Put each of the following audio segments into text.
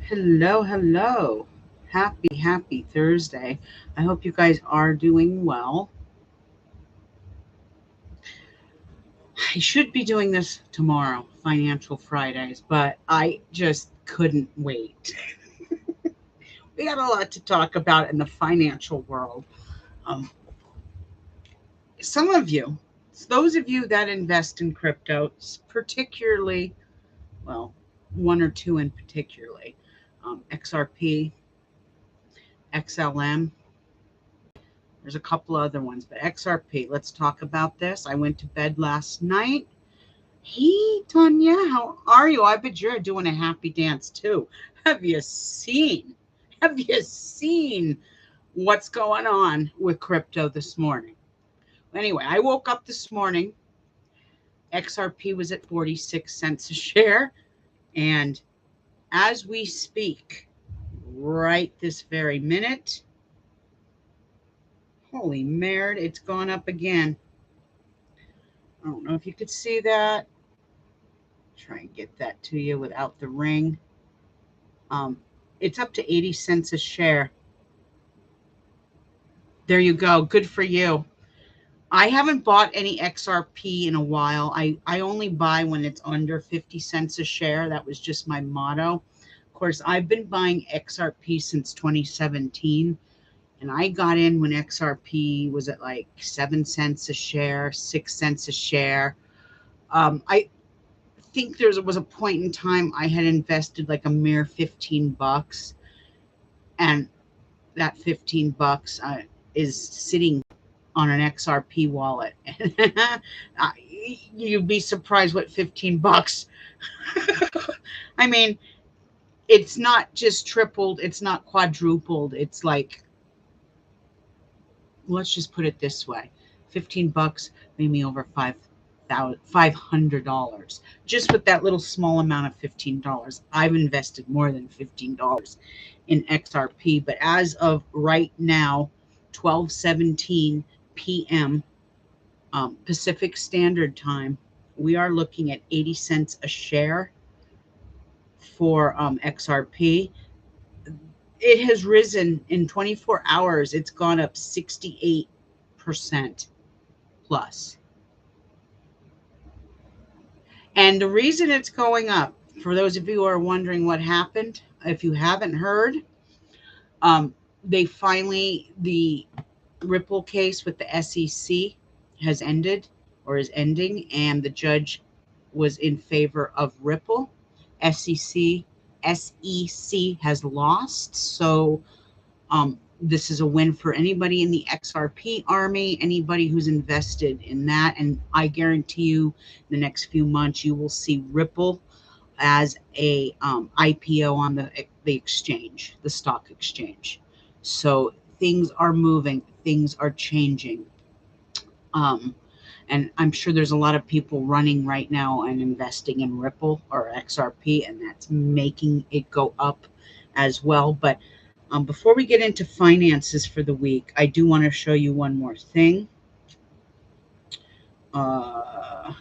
Hello, hello. Happy Thursday. I hope you guys are doing well. I should be doing this tomorrow, Financial Fridays, but I just couldn't wait. We got a lot to talk about in the financial world. Um, some of you, those of you that invest in crypto, particularly, well, one or two in particularly, XRP, XLM. There's a couple other ones, but XRP, let's talk about this. I went to bed last night. Hey, Tanya, how are you? I bet you're doing a happy dance too. Have you seen? Have you seen what's going on with crypto this morning? Anyway, I woke up this morning. XRP was at 46 cents a share. And as we speak, right this very minute, holy merd, it's gone up again. I don't know if you could see that. Try and get that to you without the ring. Um, it's up to 80 cents a share. There you go. Good for you. I haven't bought any XRP in a while. I only buy when it's under 50 cents a share. That was just my motto. Of course, I've been buying XRP since 2017, and I got in when XRP was at like 7 cents a share, 6 cents a share. I think there was a point in time I had invested like a mere 15 bucks, and that 15 bucks is sitting on an XRP wallet. You'd be surprised what 15 bucks. I mean, it's not just tripled, it's not quadrupled. It's like, let's just put it this way. 15 bucks made me over $500 just with that little small amount of $15. I've invested more than $15 in XRP, but as of right now, 12:17 p.m. Pacific Standard Time, we are looking at 80 cents a share for XRP. It has risen in 24 hours. It's gone up 68% plus. And the reason it's going up, for those of you who are wondering what happened, if you haven't heard, um, the Ripple case with the SEC has ended or is ending, and the judge was in favor of Ripple. SEC has lost. So this is a win for anybody in the XRP army, anybody who's invested in that. And I guarantee you, in the next few months, you will see Ripple as a IPO on the exchange, the stock exchange. So things are moving, things are changing. Um, and I'm sure there's a lot of people running right now and investing in Ripple or XRP, and that's making it go up as well. But before we get into finances for the week, I do want to show you one more thing. Uh,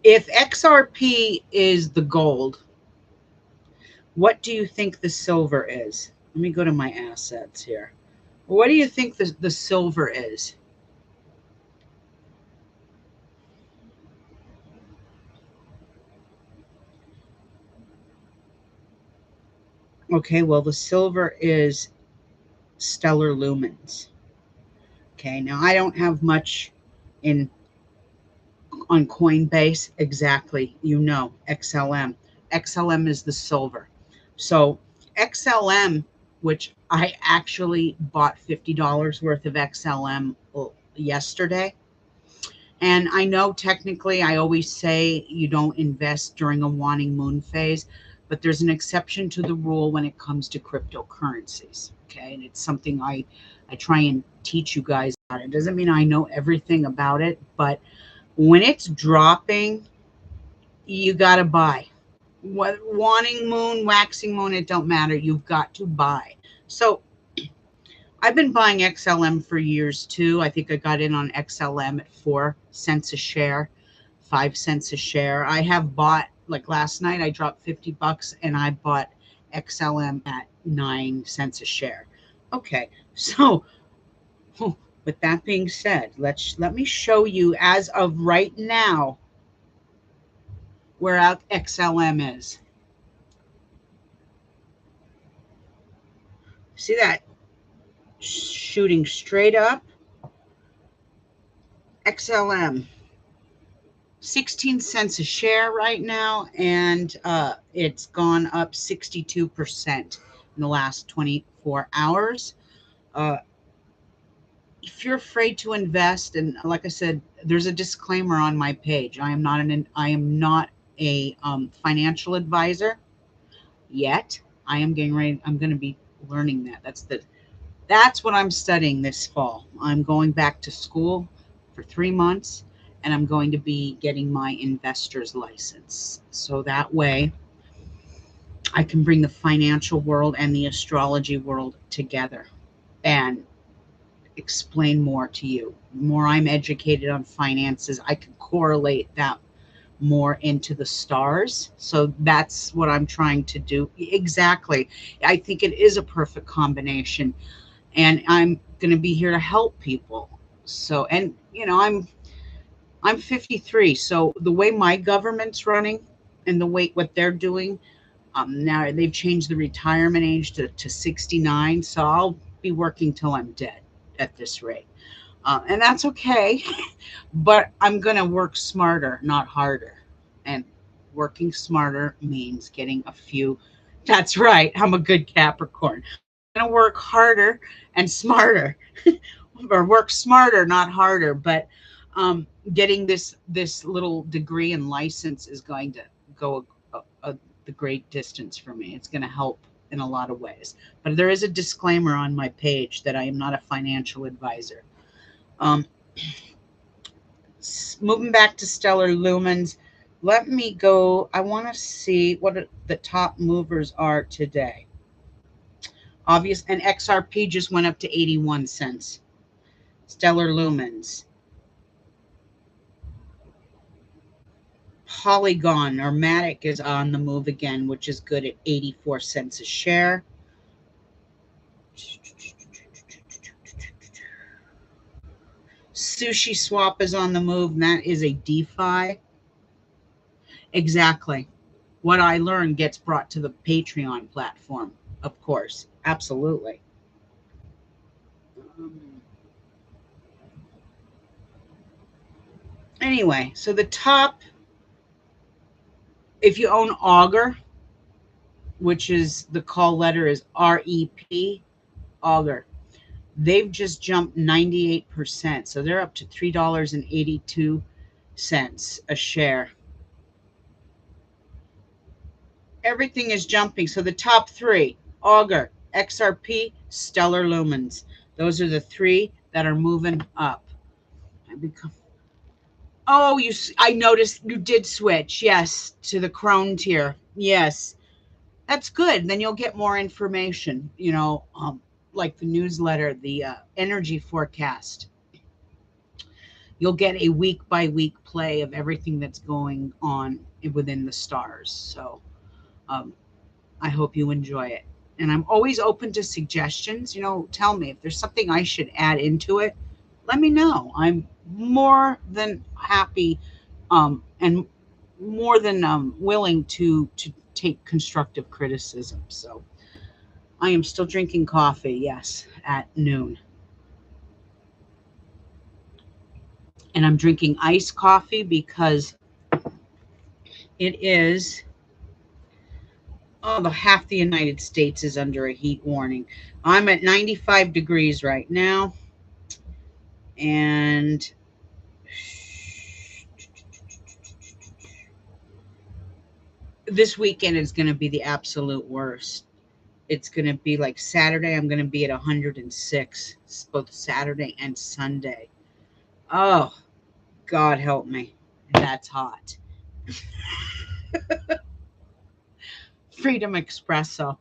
if XRP is the gold, what do you think the silver is? Let me go to my assets here. What do you think the silver is? Okay, well, the silver is stellar lumens. Okay, now I don't have much in on Coinbase. Exactly, XLM. XLM is the silver. So XLM, which I actually bought $50 worth of XLM yesterday. And I know technically I always say you don't invest during a waning moon phase, but there's an exception to the rule when it comes to cryptocurrencies. Okay. And it's something I try and teach you guys about. It doesn't mean I know everything about it, but when it's dropping, you got to buy. What waning moon, waxing moon, it don't matter. You've got to buy. So I've been buying XLM for years too. I think I got in on XLM at 4 cents a share, 5 cents a share. I have bought, like last night, I dropped 50 bucks and I bought XLM at 9 cents a share. Okay, so with that being said, let me show you as of right now where XLM is. See that shooting straight up? XLM, 16 cents a share right now, and it's gone up 62% in the last 24 hours. If you're afraid to invest, and like I said, there's a disclaimer on my page. I am not a financial advisor yet. I am getting ready. I'm going to be learning that. That's what I'm studying this fall. I'm going back to school for 3 months, and I'm going to be getting my investor's license. So that way I can bring the financial world and the astrology world together and explain more to you. The more I'm educated on finances, I can correlate that more into the stars. So that's what I'm trying to do. Exactly. I think it is a perfect combination, and I'm going to be here to help people. So, and I'm 53, so the way my government's running and the way what they're doing, now they've changed the retirement age to 69, so I'll be working till I'm dead at this rate. And that's okay, but I'm going to work smarter, not harder. And working smarter means getting a few. That's right, I'm a good Capricorn. I'm going to work harder and smarter, or work smarter, not harder. But getting this little degree and license is going to go the great distance for me. It's going to help in a lot of ways. But there is a disclaimer on my page that I am not a financial advisor. Um, Moving back to stellar lumens, let me go. I want to see what the top movers are today. Obvious, and XRP just went up to 81 cents. Stellar lumens. Polygon or Matic is on the move again, which is good at 84 cents a share. Sushi Swap is on the move, and that is a DeFi. Exactly. What I learned gets brought to the Patreon platform, of course. Absolutely. Anyway, so the top, if you own Augur, which is the call letter is REP, Augur, they've just jumped 98%. So they're up to $3.82 a share. Everything is jumping. So the top three, Augur, XRP, Stellar Lumens. Those are the three that are moving up. Oh, I noticed you did switch, yes, to the Crone tier. Yes, that's good. Then you'll get more information, like the newsletter, the energy forecast. You'll get a week by week play of everything that's going on within the stars. So I hope you enjoy it. And I'm always open to suggestions. Tell me if there's something I should add into it. Let me know. I'm more than happy and more than willing to take constructive criticism. So I am still drinking coffee, yes, at noon. And I'm drinking iced coffee because it is, half the United States is under a heat warning. I'm at 95 degrees right now. And this weekend is going to be the absolute worst. It's going to be like Saturday, I'm going to be at 106, both Saturday and Sunday. Oh, God help me. That's hot. Freedom Espresso.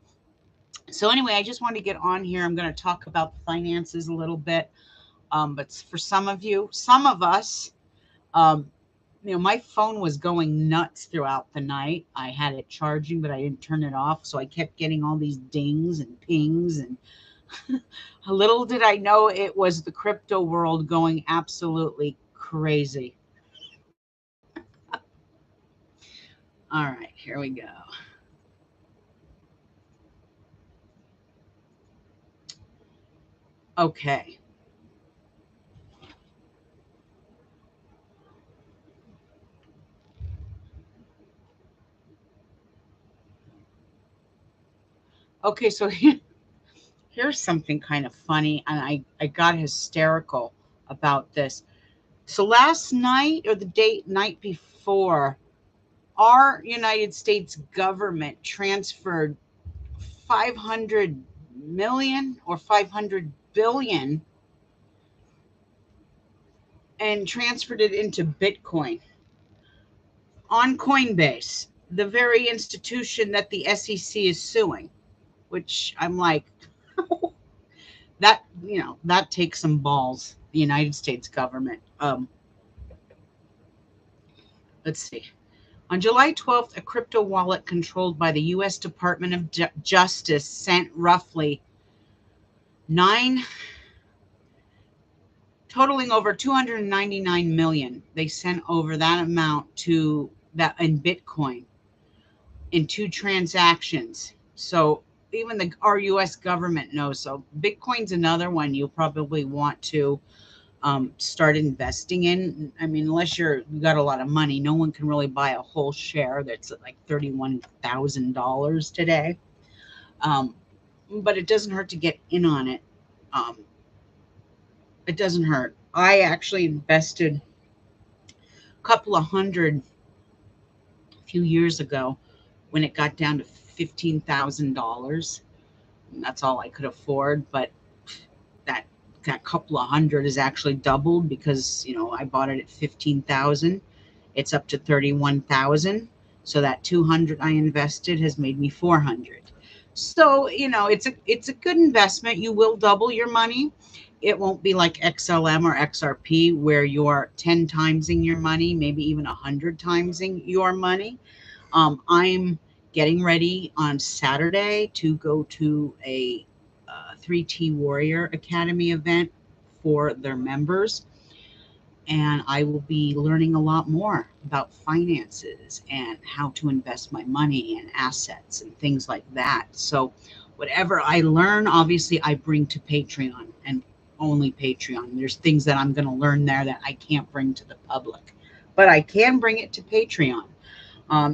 So anyway, I just wanted to get on here. I'm going to talk about the finances a little bit. But for some of us, My phone was going nuts throughout the night. I had it charging, but I didn't turn it off. So I kept getting all these dings and pings. And little did I know it was the crypto world going absolutely crazy. All right, here we go. Okay. Okay, so here's something kind of funny, and I got hysterical about this. So last night or the night before, our United States government transferred 500 million or 500 billion and transferred it into Bitcoin on Coinbase, the very institution that the SEC is suing, which I'm like, that takes some balls, the United States government. Let's see. On July 12th, a crypto wallet controlled by the U.S. Department of Justice sent roughly nine, totaling over 299 million. They sent over that amount to that in Bitcoin in two transactions. So even our U.S. government knows. So Bitcoin's another one you'll probably want to start investing in. I mean, unless you got a lot of money, no one can really buy a whole share that's at like $31,000 today. Um, but it doesn't hurt to get in on it. Um, it doesn't hurt. I actually invested a couple of hundred a few years ago when it got down to $15,000. That's all I could afford, but that that couple of hundred is actually doubled because I bought it at 15,000. It's up to 31,000. So that 200 I invested has made me 400. So, it's a good investment. You will double your money. It won't be like XLM or XRP where you're 10 timesing your money, maybe even 100 timesing your money. I'm getting ready on Saturday to go to a 3T Warrior Academy event for their members. And I will be learning a lot more about finances and how to invest my money and assets and things like that. So, whatever I learn, obviously, I bring to Patreon and only Patreon. There's things that I'm going to learn there that I can't bring to the public, but I can bring it to Patreon.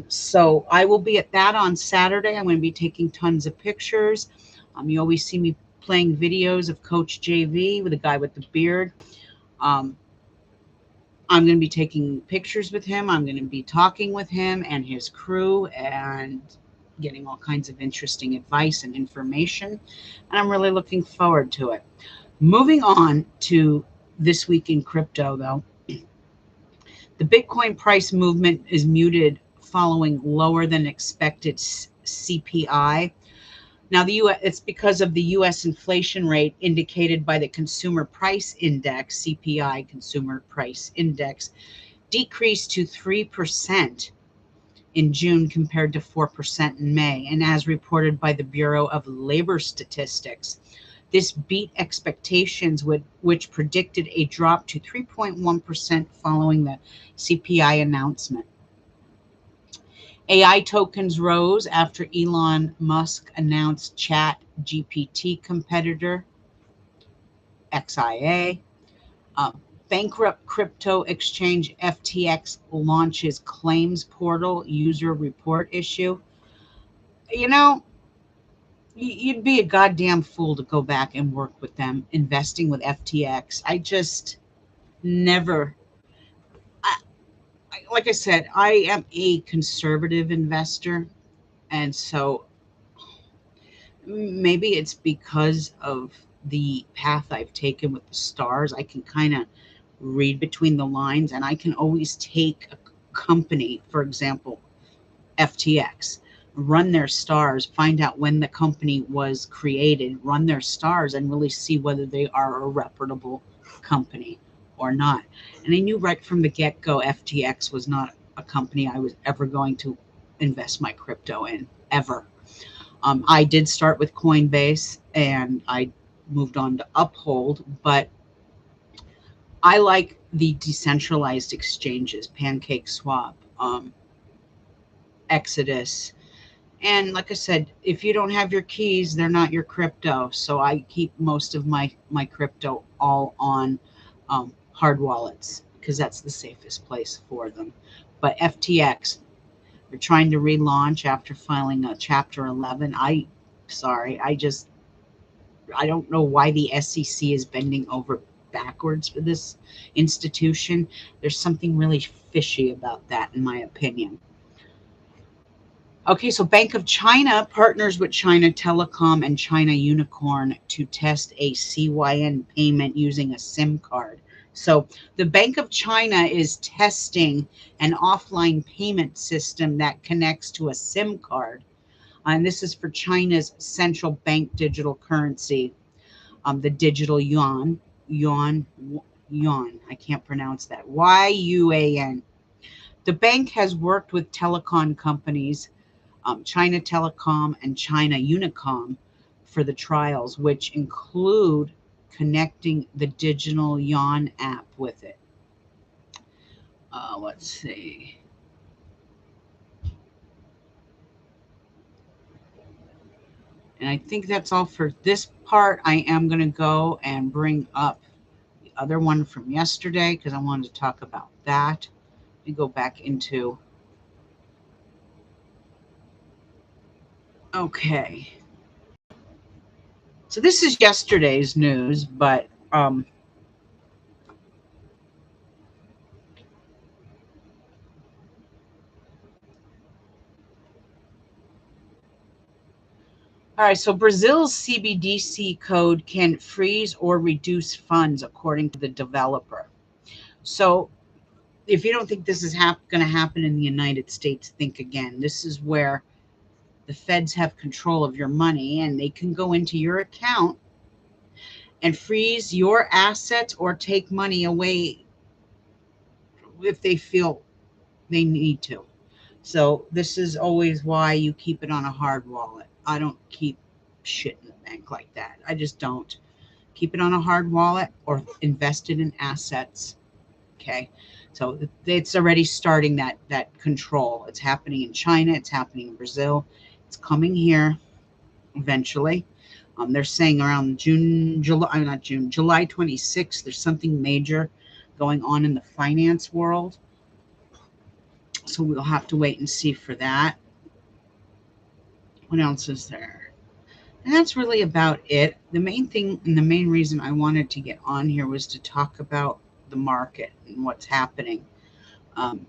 So I will be at that on Saturday. I'm going to be taking tons of pictures. You always see me playing videos of Coach JV with a guy with the beard. Um, I'm going to be taking pictures with him. I'm going to be talking with him and his crew and getting all kinds of interesting advice and information. And I'm really looking forward to it. Moving on to this week in crypto, though, the Bitcoin price movement is muted following lower than expected CPI. Now, it's because of the U.S. inflation rate indicated by the Consumer Price Index, CPI, Consumer Price Index, decreased to 3% in June compared to 4% in May. And as reported by the Bureau of Labor Statistics, this beat expectations, which predicted a drop to 3.1% following the CPI announcement. AI tokens rose after Elon Musk announced Chat GPT competitor XIA. Bankrupt crypto exchange FTX launches claims portal user report issue. You'd be a goddamn fool to go back and work with them investing with FTX. I just never. Like I said, I am a conservative investor, and so maybe it's because of the path I've taken with the stars. I can kind of read between the lines, and I can always take a company, for example, FTX, run their stars, find out when the company was created, run their stars, and really see whether they are a reputable company or not. And I knew right from the get-go FTX was not a company I was ever going to invest my crypto in, ever. I did start with Coinbase and I moved on to Uphold, but I like the decentralized exchanges, PancakeSwap, Exodus. And like I said, if you don't have your keys, they're not your crypto. So I keep most of my crypto all on hard wallets because that's the safest place for them. But FTX, they're trying to relaunch after filing a Chapter 11. I don't know why the SEC is bending over backwards for this institution. There's something really fishy about that, in my opinion. Okay, so Bank of China partners with China Telecom and China Unicorn to test a CYN payment using a SIM card. So the Bank of China is testing an offline payment system that connects to a SIM card. And this is for China's central bank digital currency, the digital yuan. I can't pronounce that. YUAN. The bank has worked with telecom companies, China Telecom and China Unicom, for the trials, which include connecting the digital yuan app with it. Let's see. And I think that's all for this part. I am going to go and bring up the other one from yesterday because I wanted to talk about that. Let me go back into. Okay. So this is yesterday's news, but all right, so Brazil's CBDC code can freeze or reduce funds according to the developer. So if you don't think this is going to happen in the United States, think again. This is where the feds have control of your money and they can go into your account and freeze your assets or take money away if they feel they need to. So this is always why you keep it on a hard wallet. I don't keep shit in the bank like that. I just don't. Keep it on a hard wallet or invest it in assets. Okay. So it's already starting that control. It's happening in China. It's happening in Brazil. It's coming here eventually. They're saying around July 26th, there's something major going on in the finance world. So we'll have to wait and see for that. What else is there? And that's really about it. The main thing and the main reason I wanted to get on here was to talk about the market and what's happening. And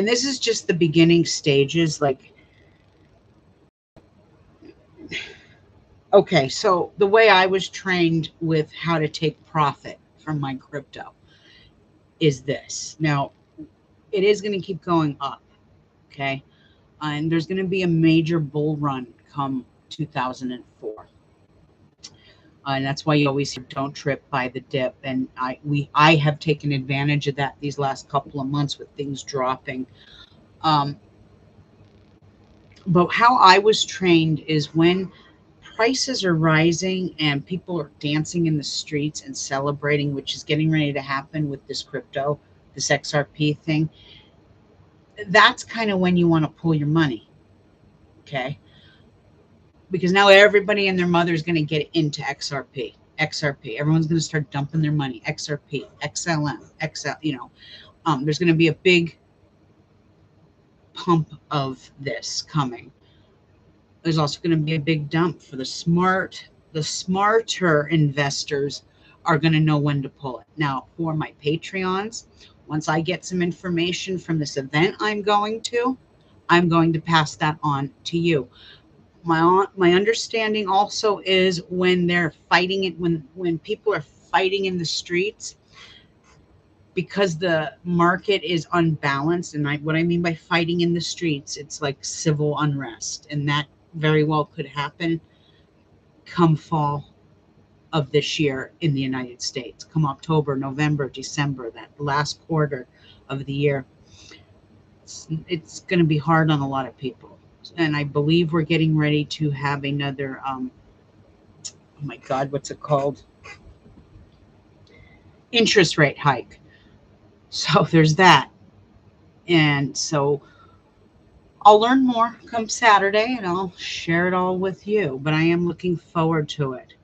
this is just the beginning stages. Okay, so the way I was trained with how to take profit from my crypto is this. Now, it is going to keep going up, okay? And there's going to be a major bull run come 2004. And that's why you always hear don't trip by the dip. And I have taken advantage of that these last couple of months with things dropping. But how I was trained is when prices are rising and people are dancing in the streets and celebrating, which is getting ready to happen with this crypto, this XRP thing, that's kind of when you want to pull your money. Okay. Because now everybody and their mother is going to get into XRP. Everyone's going to start dumping their money. XRP, XLM, XL. There's going to be a big pump of this coming. There's also going to be a big dump for the smarter investors are going to know when to pull it. Now, for my Patreons, once I get some information from this event I'm going to pass that on to you. My understanding also is when they're fighting it, when people are fighting in the streets, because the market is unbalanced, and what I mean by fighting in the streets, it's like civil unrest, and that very well could happen come fall of this year in the United States. Come October, November, December, that last quarter of the year, it's going to be hard on a lot of people. And I believe we're getting ready to have another, oh my God, what's it called? Interest rate hike. So there's that. And so I'll learn more come Saturday and I'll share it all with you. But I am looking forward to it.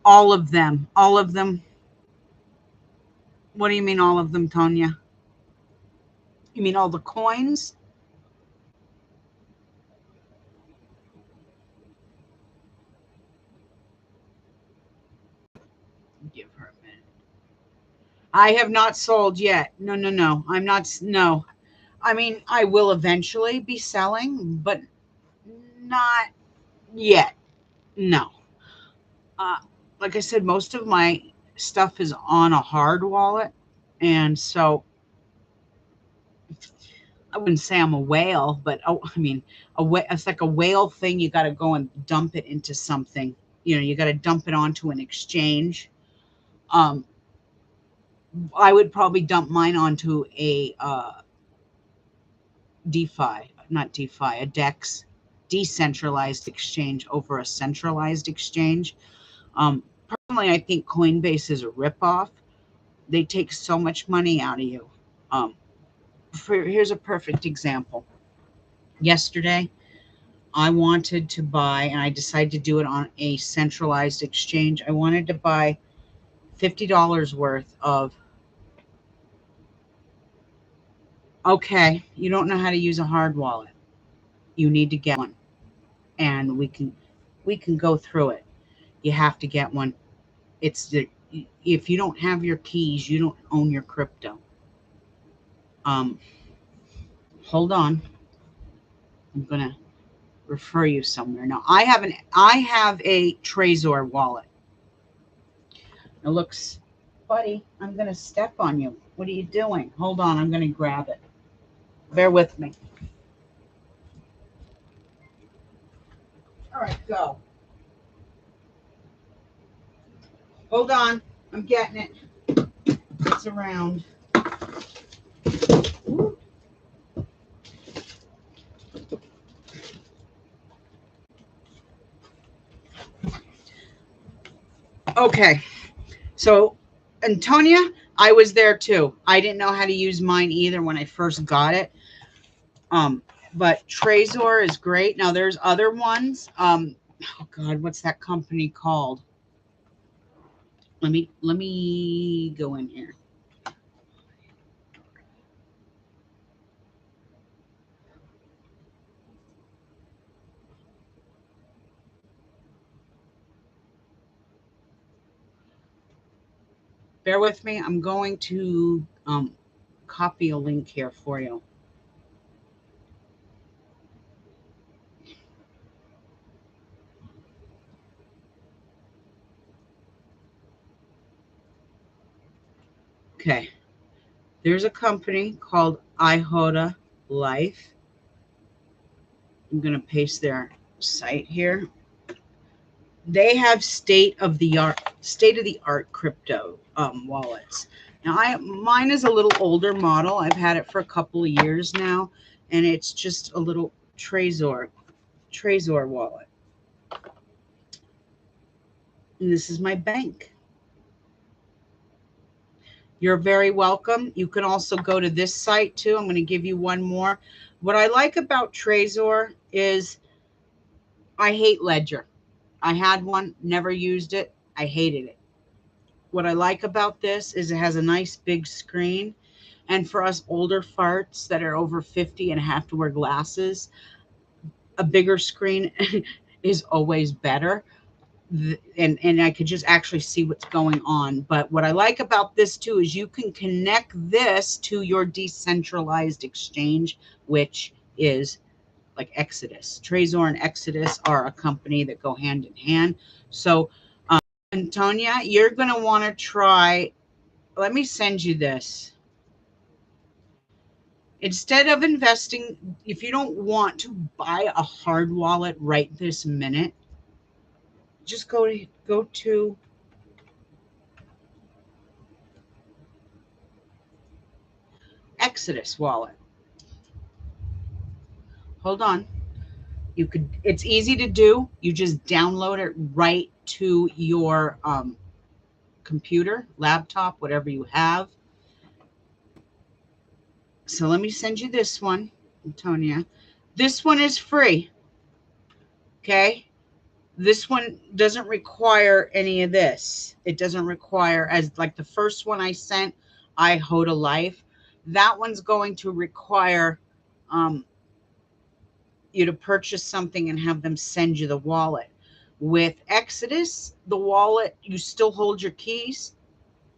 All of them. All of them. What do you mean all of them, Tonya? You mean all the coins? Give her a minute. I have not sold yet. No, no, no. I'm not. No. I mean, I will eventually be selling, but not yet. No. Uh, like I said, most of my stuff is on a hard wallet. And so I wouldn't say I'm a whale, but I mean, it's like a whale thing. You got to go and dump it into something. You got to dump it onto an exchange. I would probably dump mine onto a DeFi, not DeFi, a DEX, decentralized exchange over a centralized exchange. Personally, I think Coinbase is a ripoff. They take so much money out of you. Here's a perfect example. Yesterday, I wanted to buy, and I decided to do it on a centralized exchange. I wanted to buy $50 worth of, okay, you don't know how to use a hard wallet. You need to get one. And we can go through it. You have to get one. If you don't have your keys, you don't own your crypto. Hold on. I'm gonna refer you somewhere. Now I have a Trezor wallet. It looks, buddy, I'm gonna step on you. What are you doing? Hold on, I'm gonna grab it. Bear with me. All right, go. Hold on, I'm getting it. It's around. Ooh. Okay, so Antonia, I was there too. I didn't know how to use mine either when I first got it. But Trezor is great. Now there's other ones. Oh God, what's that company called? Let me go in here. Bear with me. I'm going to copy a link here for you. Okay. There's a company called iHoda Life. I'm going to paste their site here. They have state of the art crypto wallets. Now mine is a little older model. I've had it for a couple of years now, and it's just a little Trezor wallet. And this is my bank. You're very welcome. You can also go to this site too. I'm going to give you one more. What I like about Trezor is I hate Ledger. I had one, never used it. I hated it. What I like about this is it has a nice big screen. And for us older farts that are over 50 and have to wear glasses, a bigger screen is always better. And I could just actually see what's going on. But what I like about this too is you can connect this to your decentralized exchange, which is like Exodus. Trezor and Exodus are a company that go hand in hand. So, Antonia, you're going to want to try. Let me send you this. Instead of investing, if you don't want to buy a hard wallet right this minute, just go to Exodus wallet. Hold on. It's easy to do. You just download it right to your computer, laptop, whatever you have. So let me send you this one, Antonia. This one is free. Okay. This one doesn't require any of this. It doesn't require, as like the first one I sent, iHoda Life. That one's going to require you to purchase something and have them send you the wallet. With Exodus, the wallet, you still hold your keys.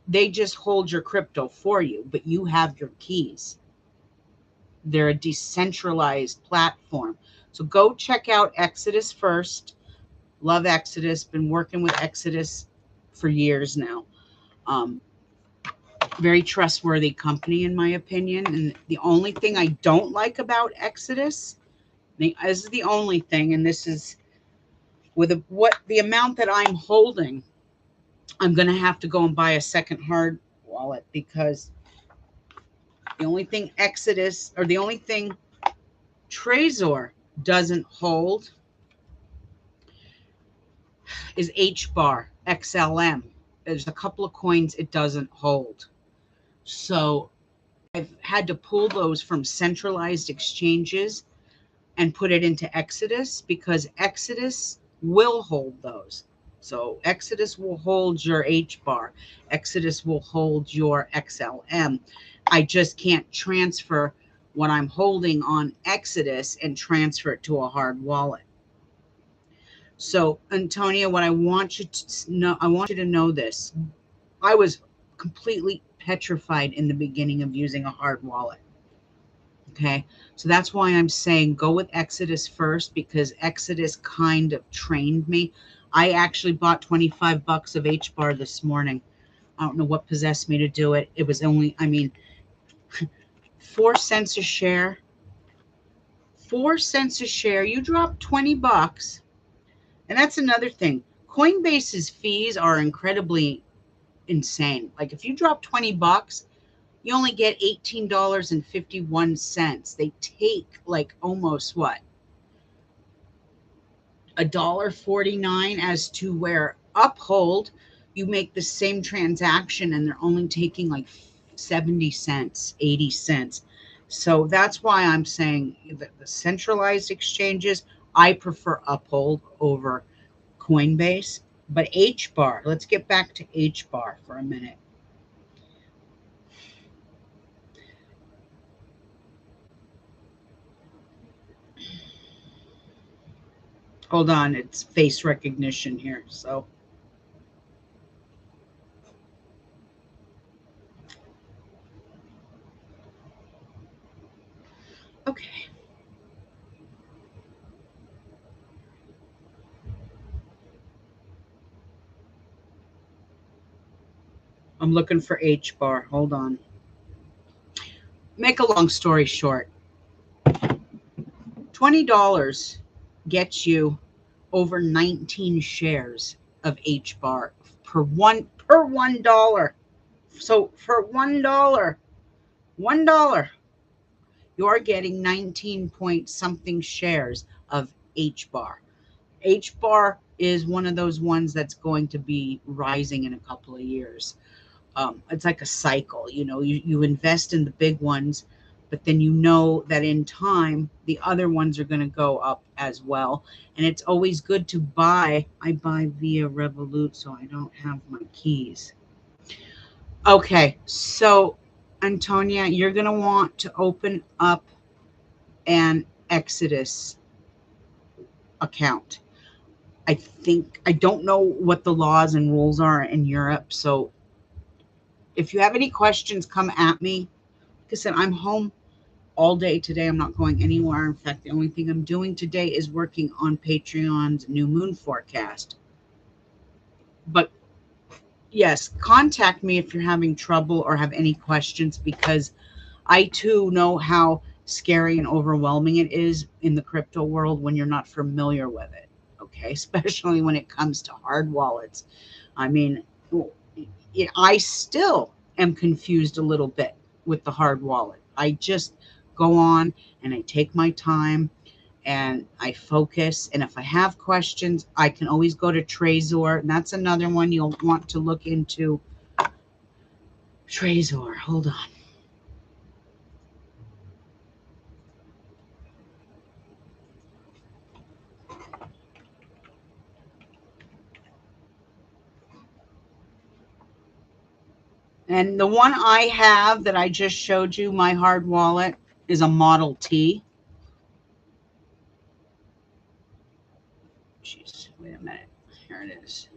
They just hold your crypto for you, but you have your keys. They're a decentralized platform. So go check out Exodus first. Love Exodus. Been working with Exodus for years now. Very trustworthy company, in my opinion. And the only thing I don't like about Exodus, this is the only thing, and this is with the amount that I'm holding, I'm going to have to go and buy a second hard wallet, because the only thing Exodus, or the only thing Trezor doesn't hold is HBAR, XLM. There's a couple of coins it doesn't hold. So I've had to pull those from centralized exchanges and put it into Exodus, because Exodus will hold those. So Exodus will hold your HBAR. Exodus will hold your XLM. I just can't transfer what I'm holding on Exodus and transfer it to a hard wallet. So, Antonia, what I want you to know, I want you to know this. I was completely petrified in the beginning of using a hard wallet. Okay, so that's why I'm saying go with Exodus first, because Exodus kind of trained me. I actually bought 25 bucks of HBAR this morning. I don't know what possessed me to do it. It was only, 4 cents a share. 4 cents a share. You drop 20 bucks. And that's another thing. Coinbase's fees are incredibly insane. Like if you drop 20 bucks, you only get $18.51. They take like almost what? $1.49, as to where Uphold, you make the same transaction and they're only taking like 70 cents, 80 cents. So that's why I'm saying that the centralized exchanges, I prefer Uphold over Coinbase. But HBAR, let's get back to HBAR for a minute. Hold on, it's face recognition here. So okay. I'm looking for HBAR. Hold on. Make a long story short, $20 gets you over 19 shares of HBAR per $1. So for $1, you're getting 19 point something shares of HBAR. HBAR is one of those ones that's going to be rising in a couple of years. It's like a cycle, you invest in the big ones, but then you know that in time, the other ones are going to go up as well. And it's always good to buy. I buy via Revolut, so I don't have my keys. Okay, so Antonia, you're going to want to open up an Exodus account. I don't know what the laws and rules are in Europe, so if you have any questions, come at me. Like I said, I'm home all day today. I'm not going anywhere. In fact, the only thing I'm doing today is working on Patreon's new moon forecast. But yes, contact me if you're having trouble or have any questions, because I too know how scary and overwhelming it is in the crypto world when you're not familiar with it. Okay, especially when it comes to hard wallets. I still am confused a little bit with the hard wallet. I just go on and I take my time and I focus. And if I have questions, I can always go to Trezor. And that's another one you'll want to look into. Trezor, hold on. And the one I have that I just showed you, my hard wallet, is a Model T. Jeez, wait a minute. Here it is.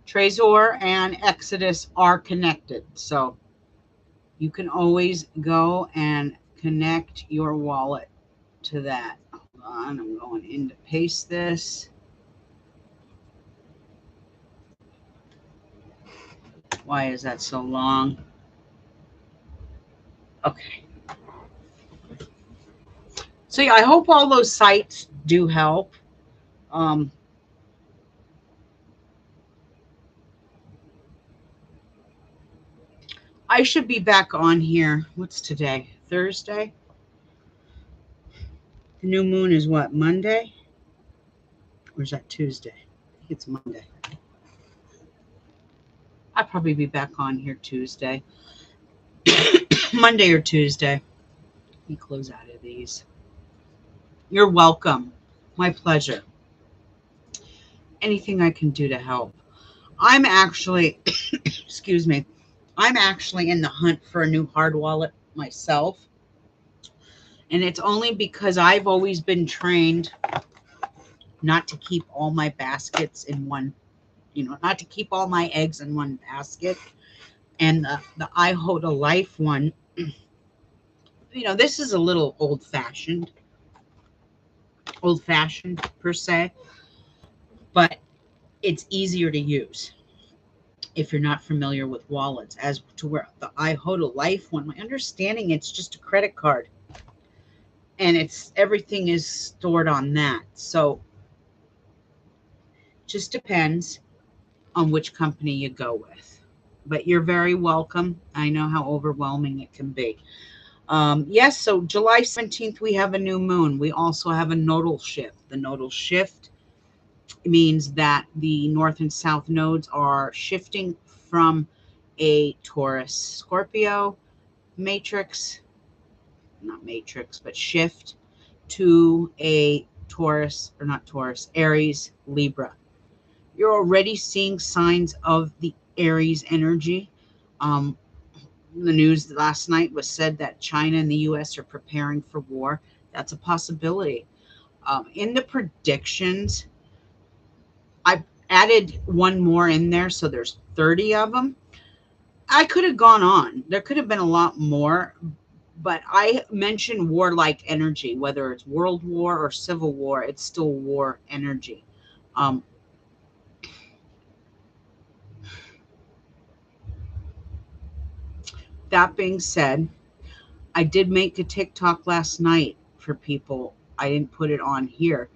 Trezor and Exodus are connected. So you can always go and connect your wallet to that. Hold on, I'm going in to paste this. Why is that so long? Okay. So yeah, I hope all those sites do help. I should be back on here. What's today? Thursday? The new moon is what, Monday? Or is that Tuesday? I think it's Monday. I'll probably be back on here Tuesday. Monday or Tuesday. Let me close out of these. You're welcome. My pleasure. Anything I can do to help. I'm actually, excuse me, I'm actually in the hunt for a new hard wallet myself. And it's only because I've always been trained not to keep all my baskets in one, not to keep all my eggs in one basket. And the iHoda Life one, this is a little old-fashioned per se, but it's easier to use if you're not familiar with wallets. As to where the iHoda Life one, my understanding, it's just a credit card. And everything is stored on that. So just depends on which company you go with. But you're very welcome. I know how overwhelming it can be. Yes, so July 17th, we have a new moon. We also have a nodal shift. The nodal shift means that the north and south nodes are shifting from a Taurus Scorpio matrix, not matrix, but shift to a Taurus, or not Taurus, Aries Libra. You're already seeing signs of the Aries energy. The news last night was said that China and the U.S. are preparing for war. That's a possibility. In the predictions, I added one more in there, so there's 30 of them. I could have gone on. There could have been a lot more, but I mentioned warlike energy, whether it's world war or civil war, it's still war energy. That being said, I did make a TikTok last night for people. I didn't put it on here.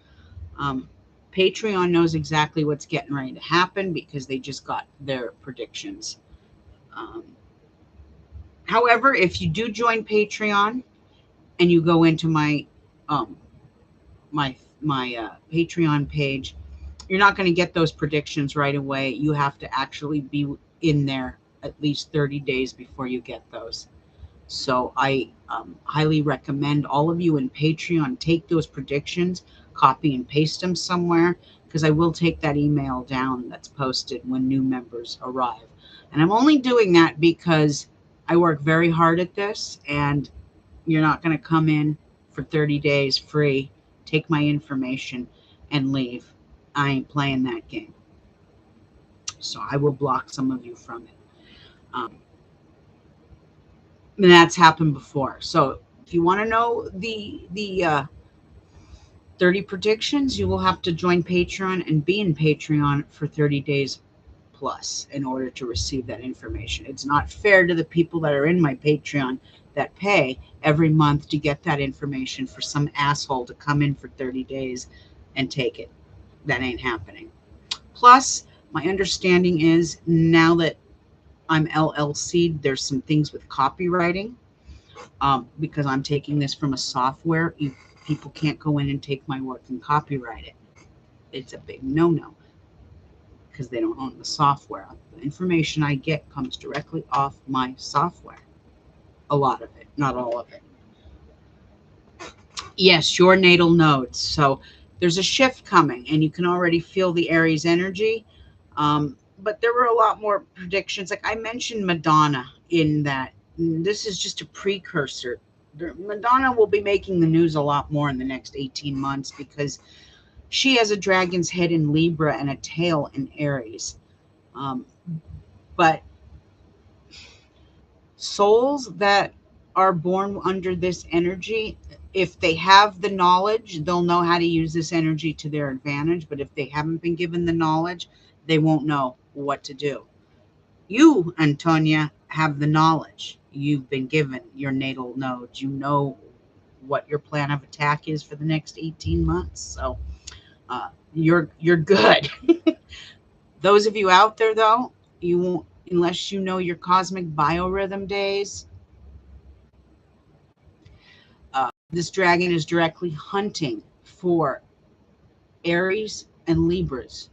Patreon knows exactly what's getting ready to happen because they just got their predictions. However, if you do join Patreon and you go into my Patreon page, you're not going to get those predictions right away. You have to actually be in there at least 30 days before you get those. So I highly recommend all of you in Patreon take those predictions, copy and paste them somewhere, because I will take that email down that's posted when new members arrive. And I'm only doing that because I work very hard at this, and you're not going to come in for 30 days free, take my information, and leave. I ain't playing that game. So I will block some of you from it. And that's happened before. So if you want to know the 30 predictions, you will have to join Patreon and be in Patreon for 30 days plus in order to receive that information. It's not fair to the people that are in my Patreon that pay every month to get that information for some asshole to come in for 30 days and take it. That ain't happening. Plus, my understanding is now that I'm LLC, there's some things with copywriting. Because I'm taking this from a software, people can't go in and take my work and copyright it. It's a big no-no because they don't own the software. The information I get comes directly off my software. A lot of it, not all of it. Yes, your natal nodes. So there's a shift coming, and you can already feel the Aries energy. But there were a lot more predictions. Like I mentioned Madonna in that. This is just a precursor. Madonna will be making the news a lot more in the next 18 months because she has a dragon's head in Libra and a tail in Aries. But souls that are born under this energy, if they have the knowledge, they'll know how to use this energy to their advantage. But if they haven't been given the knowledge, they won't know what to do. You, Antonia, have the knowledge. You've been given your natal nodes. You know what your plan of attack is for the next 18 months. So you're good. Those of you out there, though, you won't, unless you know your cosmic biorhythm days. This dragon is directly hunting for Aries and Libras,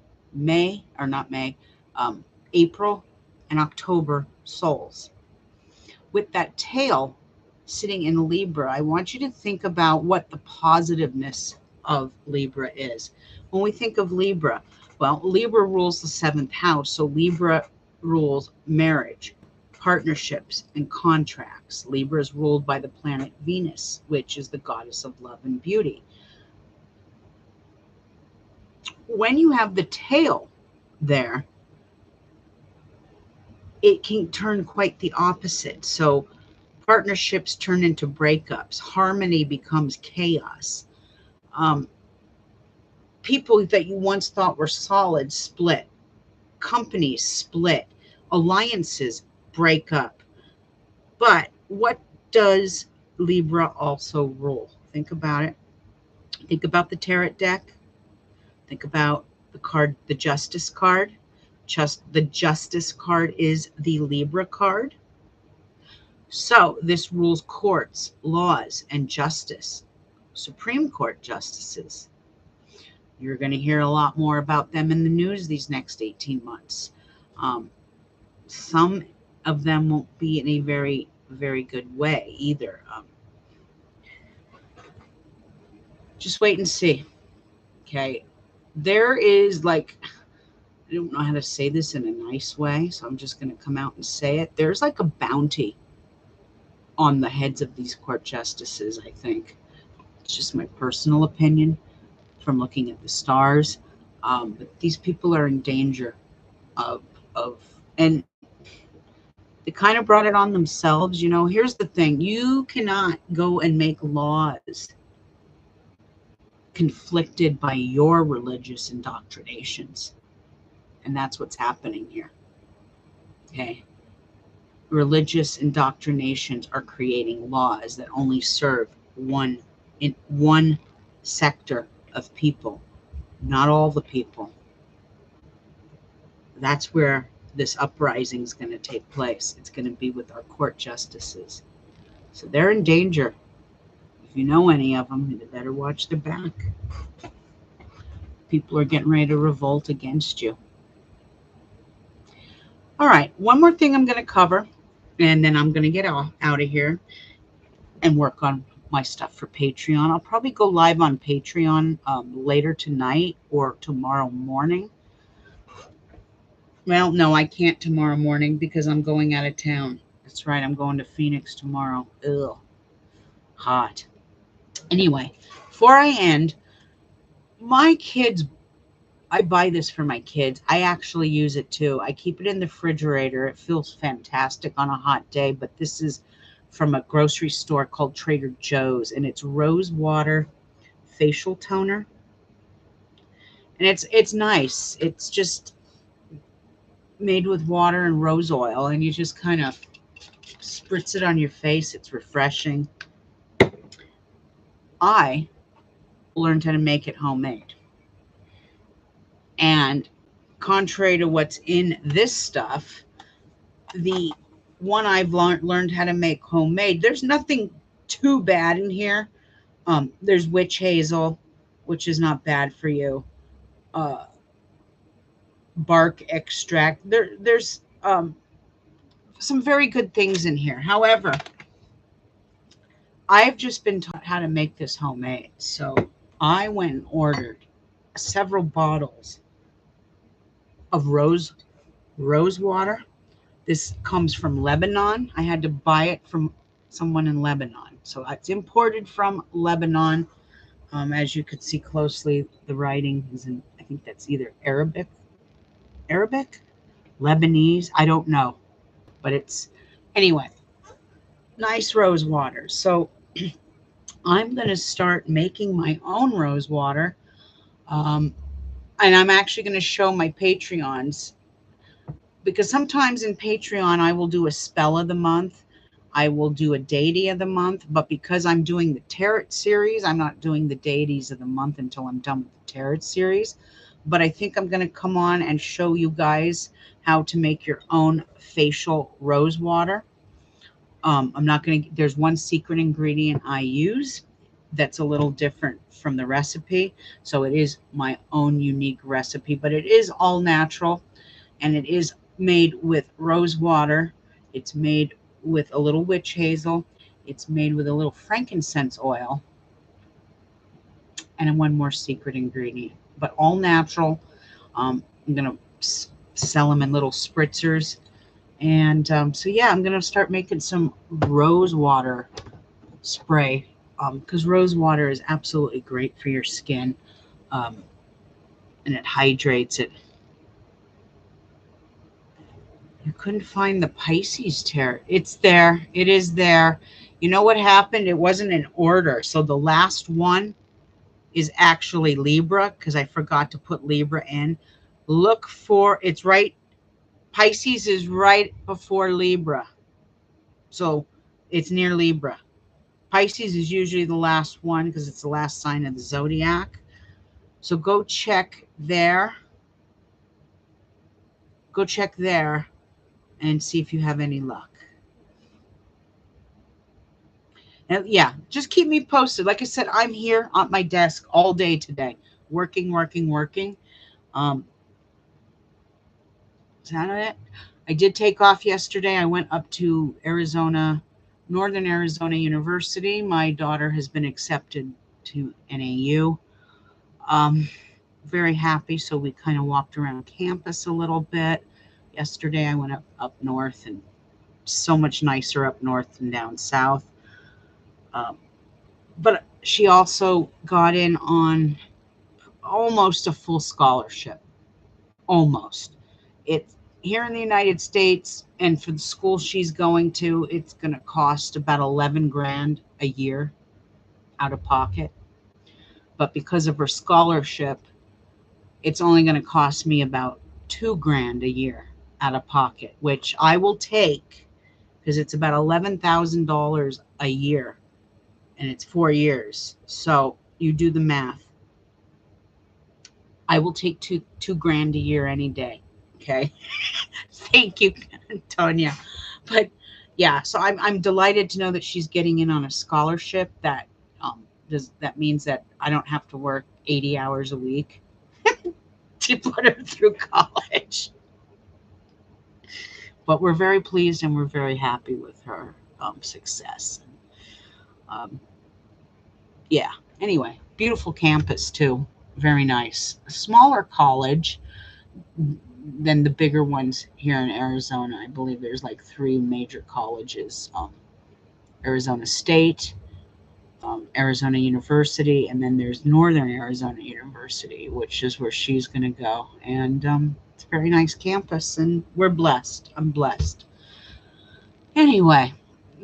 April and October souls. With that tail sitting in Libra, I want you to think about what the positiveness of Libra is. When we think of Libra, well, Libra rules the 7th house, so Libra rules marriage, partnerships, and contracts. Libra is ruled by the planet Venus, which is the goddess of love and beauty. When you have the tail there, it can turn quite the opposite. So partnerships turn into breakups. Harmony becomes chaos. People that you once thought were solid split. Companies split. Alliances break up. But what does Libra also rule? Think about it. Think about the tarot deck. Think about the card, the Justice card. The Justice card is the Libra card. So this rules courts, laws, and justice. Supreme Court justices. You're going to hear a lot more about them in the news these next 18 months. Some of them won't be in a very, very good way either. Just wait and see. Okay. There is like, I don't know how to say this in a nice way, so I'm just going to come out and say it. There's like a bounty on the heads of these court justices, I think. It's just my personal opinion from looking at the stars. But these people are in danger of, and they kind of brought it on themselves. You know, here's the thing. You cannot go and make laws conflicted by your religious indoctrinations. And that's what's happening here. Okay. Religious indoctrinations are creating laws that only serve one sector of people, not all the people. That's where this uprising is going to take place. It's going to be with our court justices. So they're in danger. If you know any of them, you better watch their back. People are getting ready to revolt against you. All right, one more thing I'm going to cover, and then I'm going to get out of here and work on my stuff for Patreon. I'll probably go live on Patreon later tonight or tomorrow morning. Well, no, I can't tomorrow morning because I'm going out of town. That's right, I'm going to Phoenix tomorrow. Ugh, hot. Anyway, before I end, my kids, I buy this for my kids. I actually use it too. I keep it in the refrigerator. It feels fantastic on a hot day, but this is from a grocery store called Trader Joe's, and it's rose water facial toner. And it's nice. It's just made with water and rose oil, and you just kind of spritz it on your face. It's refreshing. I learned how to make it homemade. And contrary to what's in this stuff, the one I've learned how to make homemade, there's nothing too bad in here. There's witch hazel, which is not bad for you. Bark extract. There's some very good things in here. However, I've just been taught how to make this homemade. So I went and ordered several bottles of rose water. This comes from Lebanon. I had to buy it from someone in Lebanon. So it's imported from Lebanon. As you could see closely, the writing is in, I think that's either Arabic, Lebanese, I don't know. But it's, anyway, nice rose water. So I'm going to start making my own rose water. And I'm actually going to show my Patreons, because sometimes in Patreon, I will do a spell of the month. I will do a deity of the month. But because I'm doing the tarot series, I'm not doing the deities of the month until I'm done with the tarot series. But I think I'm going to come on and show you guys how to make your own facial rose water. I'm not going to, there's one secret ingredient I use that's a little different from the recipe. So it is my own unique recipe, but it is all natural, and it is made with rose water. It's made with a little witch hazel. It's made with a little frankincense oil, and one more secret ingredient, but all natural. I'm going to sell them in little spritzers. And so, yeah, I'm going to start making some rose water spray, because rose water is absolutely great for your skin, and it hydrates it. You couldn't find the Pisces tarot. It's there. It is there. You know what happened? It wasn't in order. So the last one is actually Libra, because I forgot to put Libra in. Look for, it's right, Pisces is right before Libra. So it's near Libra. Pisces is usually the last one because it's the last sign of the zodiac. So go check there. Go check there and see if you have any luck. And yeah, just keep me posted. Like I said, I'm here at my desk all day today, working. Is that it? I did take off yesterday. I went up to Arizona, Northern Arizona University. My daughter has been accepted to NAU. Very happy. So we kind of walked around campus a little bit. Yesterday I went up north, and so much nicer up north than down south. But she also got in on almost a full scholarship. Almost. It's here in the United States, and for the school she's going to, it's going to cost about 11 grand a year out of pocket. But because of her scholarship, it's only going to cost me about 2 grand a year out of pocket, which I will take, because it's about $11,000 a year, and it's 4 years. So you do the math. I will take two grand a year any day. Okay. Thank you, Tonya. But yeah, so I'm delighted to know that she's getting in on a scholarship. That that means that I don't have to work 80 hours a week to put her through college. But we're very pleased and we're very happy with her success. Yeah. Anyway, beautiful campus too. Very nice. A smaller college than the bigger ones here in Arizona. I believe there's like 3 major colleges: Arizona State, Arizona University, and then there's Northern Arizona University, which is where she's going to go. And it's a very nice campus, and we're blessed. I'm blessed. Anyway,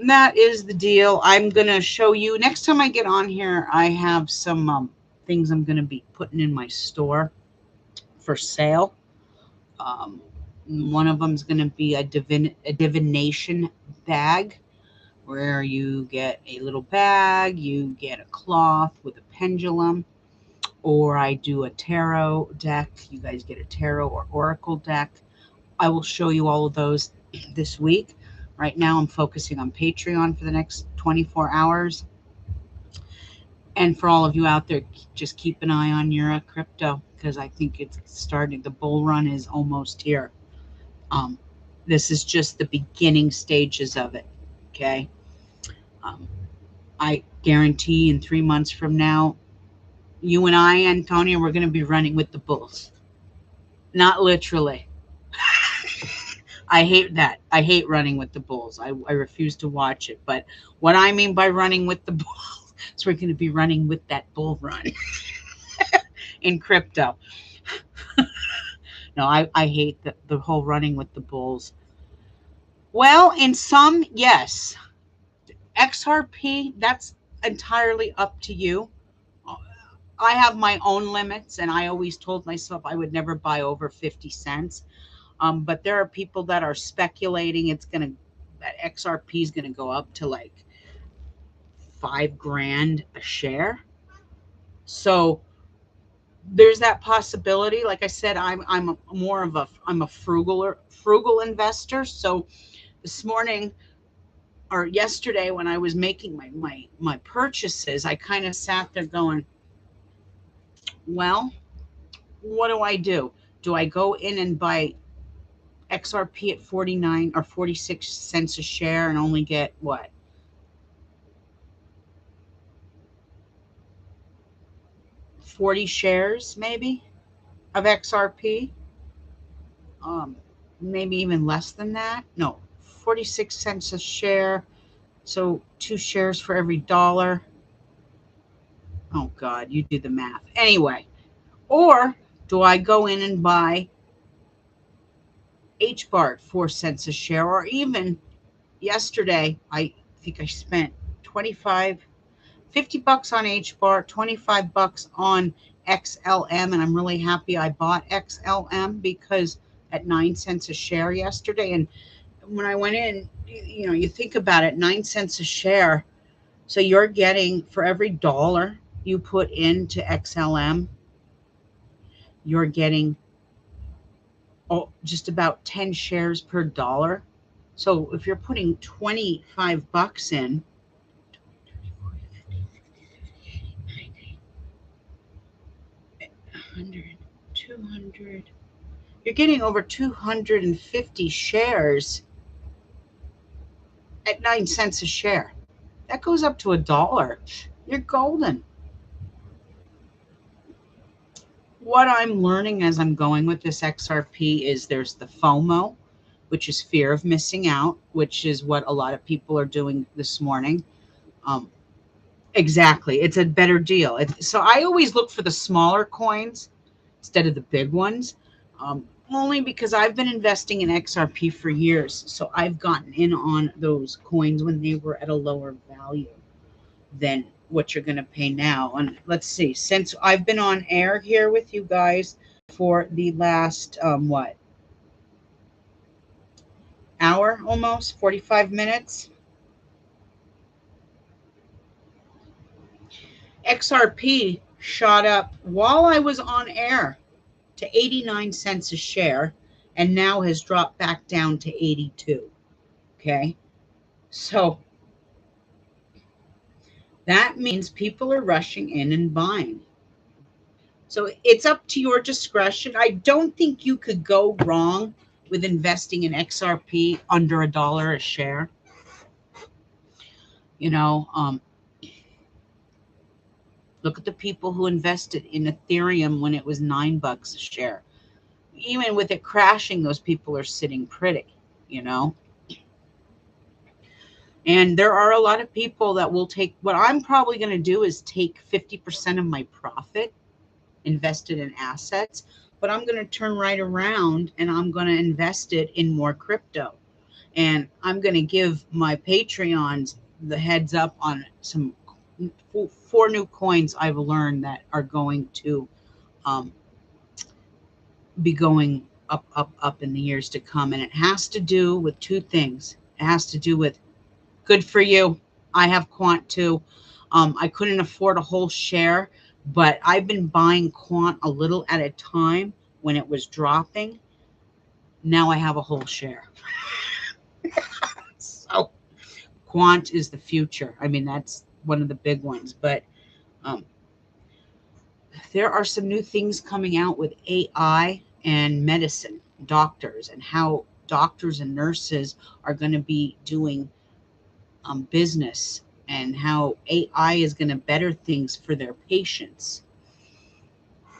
that is the deal. I'm going to show you next time I get on here. I have some things I'm going to be putting in my store for sale. One of them is going to be a divination bag. where you get a little bag, you get a cloth with a pendulum, or I do a tarot deck. You guys get a tarot or oracle deck. I will show you all of those this week. Right now, I'm focusing on Patreon for the next 24 hours. And for all of you out there, just keep an eye on your crypto, because I think it's starting. The bull run is almost here. This is just the beginning stages of it. Okay. I guarantee in 3 months from now, you and I, Antonia, we're going to be running with the bulls. Not literally. I hate that. I hate running with the bulls. I refuse to watch it. But what I mean by running with the bulls is we're going to be running with that bull run in crypto. No, I hate the whole running with the bulls. Well, in some, yes. XRP, that's entirely up to you. I have my own limits, and I always told myself I would never buy over 50 cents. But there are people that are speculating that XRP is gonna go up to like $5,000 a share. So there's that possibility. Like I said, I'm more of I'm a frugal investor. So this morning or yesterday when I was making my purchases, I kind of sat there going, well, what do I do? Do I go in and buy XRP at 49 or 46 cents a share and only get what? 40 shares maybe of XRP? Um, Maybe even less than that. No, 46 cents a share. So 2 shares for every dollar. Oh God, you do the math. Anyway, or do I go in and buy HBAR at 4 cents a share? Or even yesterday, I think I spent 50 bucks on HBAR, 25 bucks on XLM, and I'm really happy I bought XLM because at 9 cents a share yesterday. And when I went in, you think about it, 9 cents a share. So you're getting, for every dollar you put into XLM, you're getting just about 10 shares per dollar. So if you're putting 25 bucks in, 100, 200, you're getting over 250 shares at 9 cents a share. That goes up to $1. You're golden. What I'm learning as I'm going with this XRP is there's the FOMO, which is fear of missing out, which is what a lot of people are doing this morning. Exactly. It's a better deal. So I always look for the smaller coins instead of the big ones, only because I've been investing in XRP for years. So I've gotten in on those coins when they were at a lower value than what you're going to pay now. And let's see, since I've been on air here with you guys for the last, hour, almost 45 minutes, XRP shot up while I was on air to 89 cents a share and now has dropped back down to 82. Okay. So that means people are rushing in and buying. So it's up to your discretion. I don't think you could go wrong with investing in XRP under $1 a share. Look at the people who invested in Ethereum when it was $9 a share. Even with it crashing, those people are sitting pretty. And there are a lot of people that will take, what I'm probably going to do is take 50% of my profit invested in assets, but I'm going to turn right around and I'm going to invest it in more crypto. And I'm going to give my Patreons the heads up on some 4 new coins I've learned that are going to be going up in the years to come. And it has to do with 2 things. It has to do with Good for you. I have quant too. I couldn't afford a whole share, but I've been buying quant a little at a time when it was dropping. Now I have a whole share. So quant is the future. I mean, that's one of the big ones, but um, there are some new things coming out with AI and medicine, doctors, and how doctors and nurses are going to be doing business, and how AI is going to better things for their patients.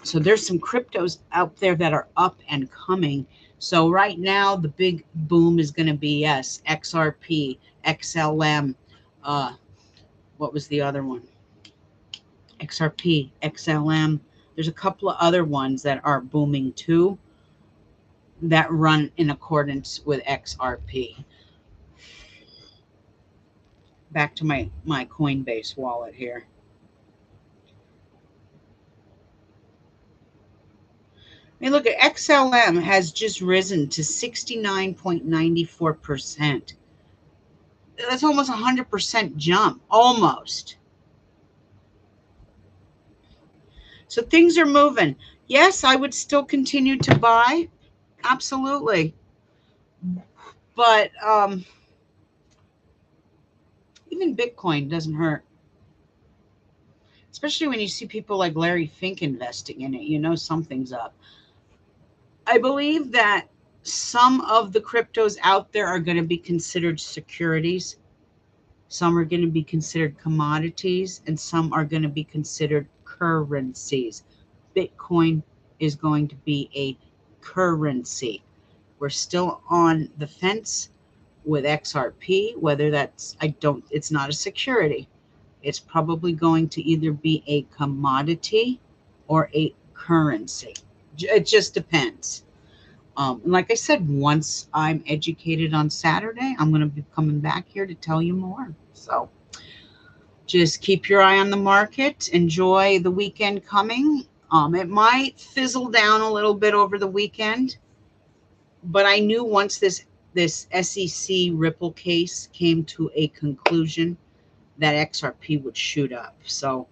So there's some cryptos out there that are up and coming. So right now the big boom is going to be, yes, XRP, XLM. What was the other one? XRP, XLM. There's a couple of other ones that are booming too that run in accordance with XRP. Back to my Coinbase wallet here. I mean, look at XLM has just risen to 69.94%. That's almost 100% jump, almost. So things are moving. Yes, I would still continue to buy. Absolutely. But even Bitcoin doesn't hurt. Especially when you see people like Larry Fink investing in it, you know something's up. I believe that some of the cryptos out there are going to be considered securities. Some are going to be considered commodities, and some are going to be considered currencies. Bitcoin is going to be a currency. We're still on the fence with XRP, whether it's not a security. It's probably going to either be a commodity or a currency. It just depends. And like I said, once I'm educated on Saturday, I'm going to be coming back here to tell you more. So just keep your eye on the market. Enjoy the weekend coming. It might fizzle down a little bit over the weekend, but I knew once this SEC Ripple case came to a conclusion that XRP would shoot up. So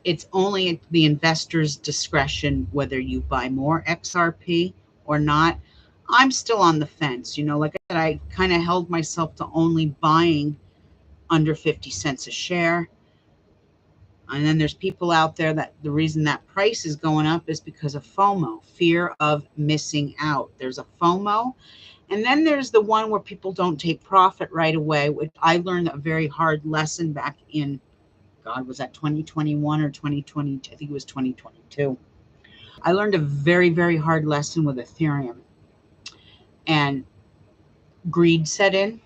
it's only at the investor's discretion whether you buy more XRP or not. I'm still on the fence. You know, like I said, I kind of held myself to only buying under 50 cents a share. And then there's people out there that the reason that price is going up is because of FOMO, fear of missing out. There's a FOMO. And then there's the one where people don't take profit right away, which I learned a very hard lesson back in, God, was that 2021 or 2022? I think it was 2022. I learned a very, very hard lesson with Ethereum. And greed set in,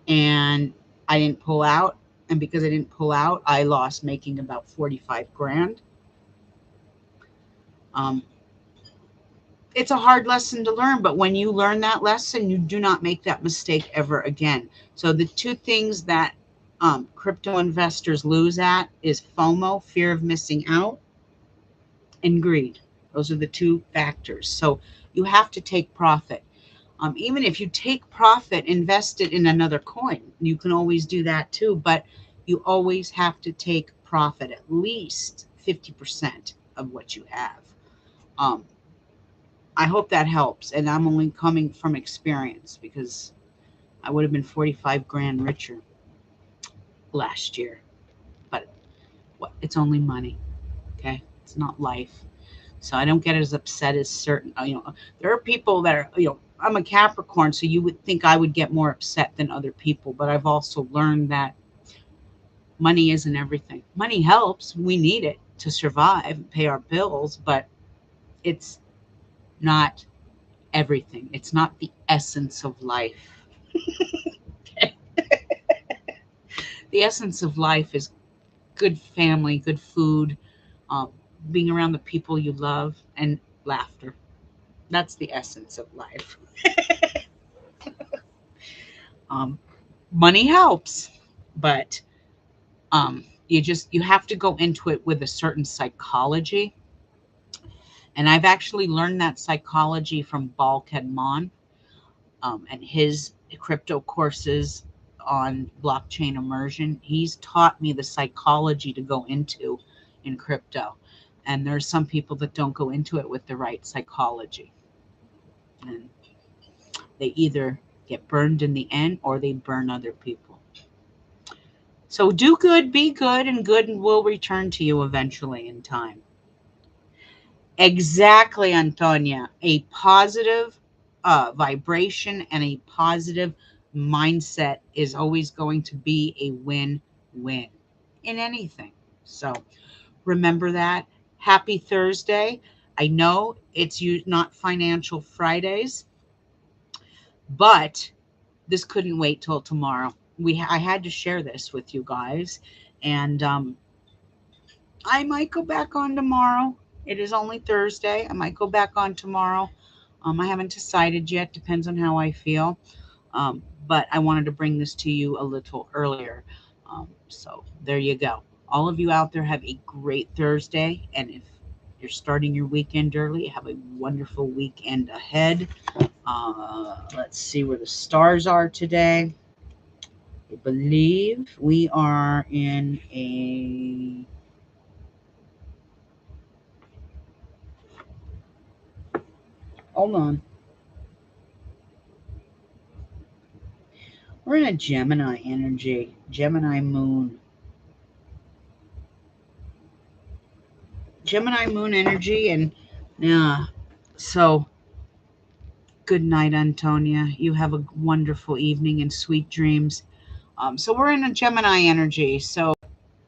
and I didn't pull out. And because I didn't pull out, I lost making about 45 grand. It's a hard lesson to learn, but when you learn that lesson, you do not make that mistake ever again. So the two things that crypto investors lose at is FOMO, fear of missing out, and greed. Those are the two factors. So you have to take profit. Even if you take profit, invest it in another coin. You can always do that too, but you always have to take profit, at least 50% of what you have. I hope that helps. And I'm only coming from experience because I would have been 45 grand richer last year. But it's only money, okay? It's not life. So I don't get as upset as certain, there are people that are, I'm a Capricorn, so you would think I would get more upset than other people. But I've also learned that money isn't everything. Money helps. We need it to survive and pay our bills, but it's not everything. It's not the essence of life. Okay? The essence of life is good family, good food, um, being around the people you love, and laughter. That's the essence of life. Um, Money helps, but you have to go into it with a certain psychology. And I've actually learned that psychology from Bal Kadmon and his crypto courses. on blockchain immersion. He's taught me the psychology to go into in crypto. And there's some people that don't go into it with the right psychology. And they either get burned in the end or they burn other people. So do good, be good, and good will return to you eventually in time. Exactly, Antonia. A positive vibration and a positive mindset is always going to be a win-win in anything. So remember that. Happy Thursday. I know it's not Financial Fridays, but this couldn't wait till tomorrow. I had to share this with you guys, and I might go back on tomorrow. It is only Thursday. I might go back on tomorrow. I haven't decided yet. Depends on how I feel. But I wanted to bring this to you a little earlier. So there you go. All of you out there have a great Thursday. And if you're starting your weekend early, have a wonderful weekend ahead. Let's see where the stars are today. I believe we are in a... Hold on. We're in a Gemini energy, Gemini moon. Gemini moon energy, and yeah. So good night, Antonia. You have a wonderful evening and sweet dreams. So we're in a Gemini energy. So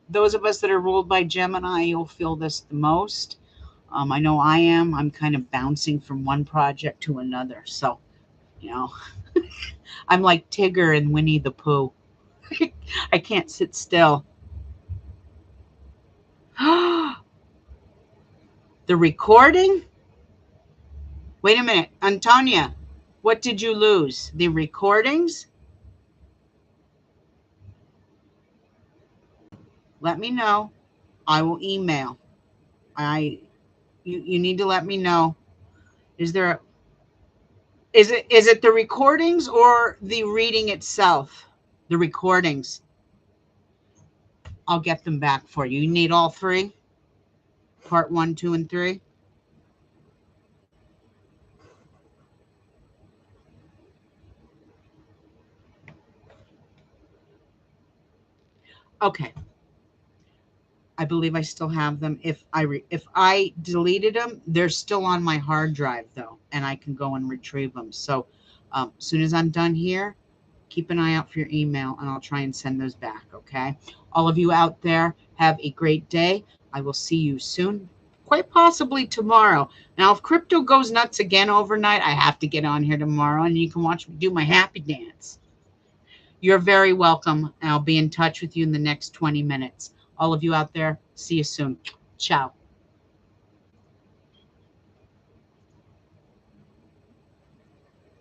those of us that are ruled by Gemini, you'll feel this the most. I know I am. I'm kind of bouncing from one project to another. So, you know, I'm like Tigger and Winnie the Pooh. I can't sit still. The recording? Wait a minute. Antonia, what did you lose? The recordings? Let me know. I will email. You need to let me know. Is it the recordings or the reading itself? The recordings. I'll get them back for you. You need all three? Part 1, 2, and 3? Okay. I believe I still have them. If I deleted them, they're still on my hard drive though, and I can go and retrieve them. So as soon as I'm done here, keep an eye out for your email, and I'll try and send those back. Okay. All of you out there, have a great day. I will see you soon, quite possibly tomorrow. Now, if crypto goes nuts again overnight, I have to get on here tomorrow, and you can watch me do my happy dance. You're very welcome. I'll be in touch with you in the next 20 minutes. All of you out there, see you soon. Ciao.